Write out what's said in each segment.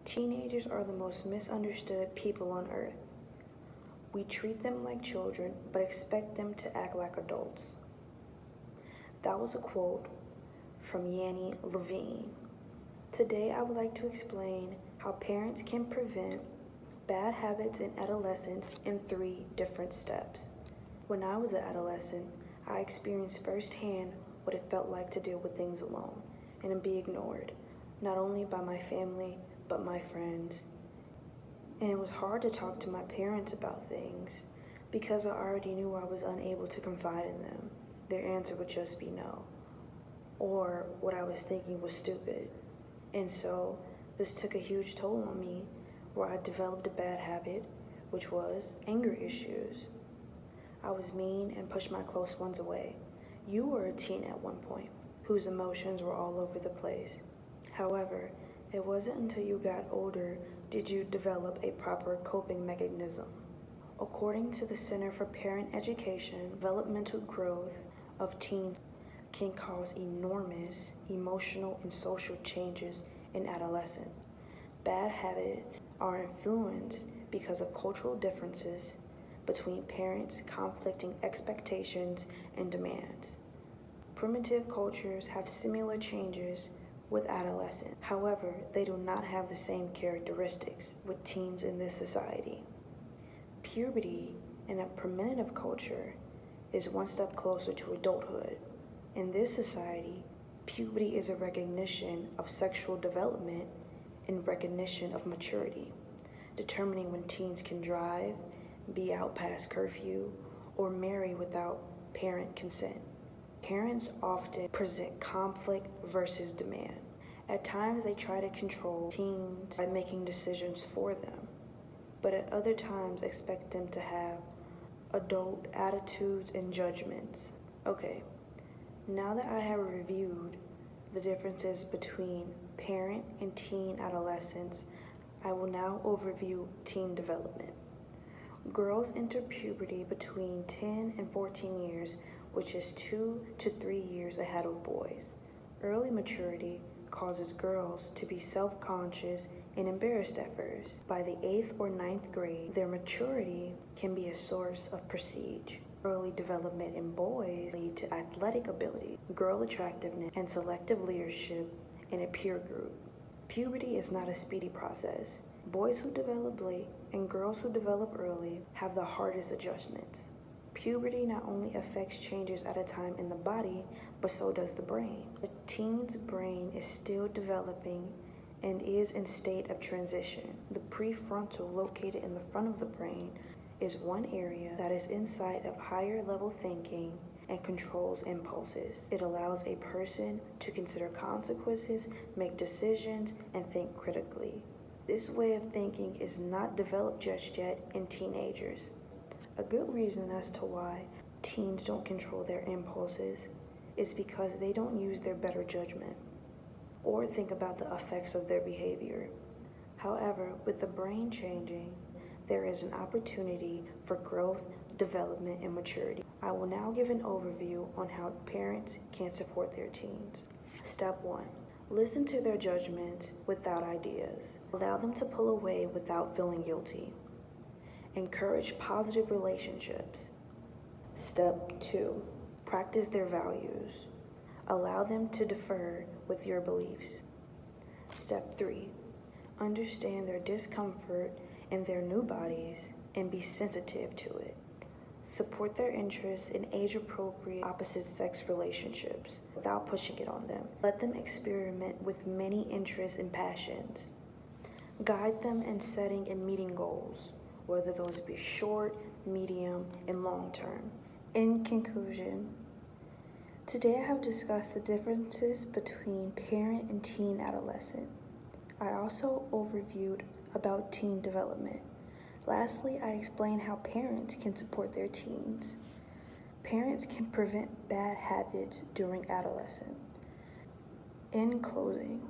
Teenagers are the most misunderstood people on earth. We treat them like children, but expect them to act like adults. That was a quote from Yanni Levine. Today, I would like to explain how parents can prevent bad habits in adolescence in 3 different steps. When I was an adolescent, I experienced firsthand what it felt like to deal with things alone and be ignored, not only by my family, but my friends. And it was hard to talk to my parents about things because I already knew I was unable to confide in them. Their answer would just be no, or what I was thinking was stupid. And so this took a huge toll on me, where I developed a bad habit, which was anger issues. I was mean and pushed my close ones away. You were a teen at one point, whose emotions were all over the place. However, it wasn't until you got older did you develop a proper coping mechanism. According to the Center for Parent Education, developmental growth of teens can cause enormous emotional and social changes in adolescence. Bad habits are influenced because of cultural differences between parents' conflicting expectations and demands. Primitive cultures have similar changes with adolescents. However, they do not have the same characteristics with teens in this society. Puberty in a primitive culture is one step closer to adulthood. In this society, puberty is a recognition of sexual development and recognition of maturity, determining when teens can drive, be out past curfew, or marry without parent consent. Parents often present conflict versus demand. At times, they try to control teens by making decisions for them, but at other times expect them to have adult attitudes and judgments. Okay, now that I have reviewed the differences between parent and teen adolescence, I will now overview teen development. Girls enter puberty between 10 and 14 years, which is 2 to 3 years ahead of boys. Early maturity causes girls to be self-conscious and embarrassed at first. By the 8th or 9th grade, their maturity can be a source of prestige. Early development in boys lead to athletic ability, girl attractiveness, and selective leadership in a peer group. Puberty is not a speedy process. Boys who develop late and girls who develop early have the hardest adjustments. Puberty not only affects changes at a time in the body, but so does the brain. A teen's brain is still developing and is in state of transition. The prefrontal, located in the front of the brain, is one area that is inside of higher level thinking and controls impulses. It allows a person to consider consequences, make decisions, and think critically. This way of thinking is not developed just yet in teenagers. A good reason as to why teens don't control their impulses is because they don't use their better judgment or think about the effects of their behavior. However, with the brain changing, there is an opportunity for growth, development, and maturity. I will now give an overview on how parents can support their teens. Step 1. Listen to their judgments without ideas. Allow them to pull away without feeling guilty. Encourage positive relationships. Step 2. Practice their values. Allow them to differ with your beliefs. Step 3. Understand their discomfort in their new bodies and be sensitive to it. Support their interests in age-appropriate opposite-sex relationships without pushing it on them. Let them experiment with many interests and passions. Guide them in setting and meeting goals, whether those be short, medium, and long-term. In conclusion, today I have discussed the differences between parent and teen adolescent. I also overviewed about teen development. Lastly, I explained how parents can support their teens. Parents can prevent bad habits during adolescence. In closing,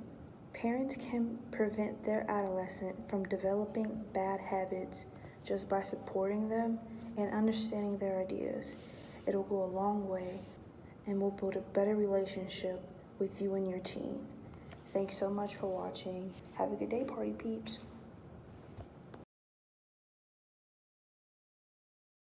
parents can prevent their adolescent from developing bad habits just by supporting them and understanding their ideas. It'll go a long way and will build a better relationship with you and your teen. Thanks so much for watching. Have a good day, party peeps.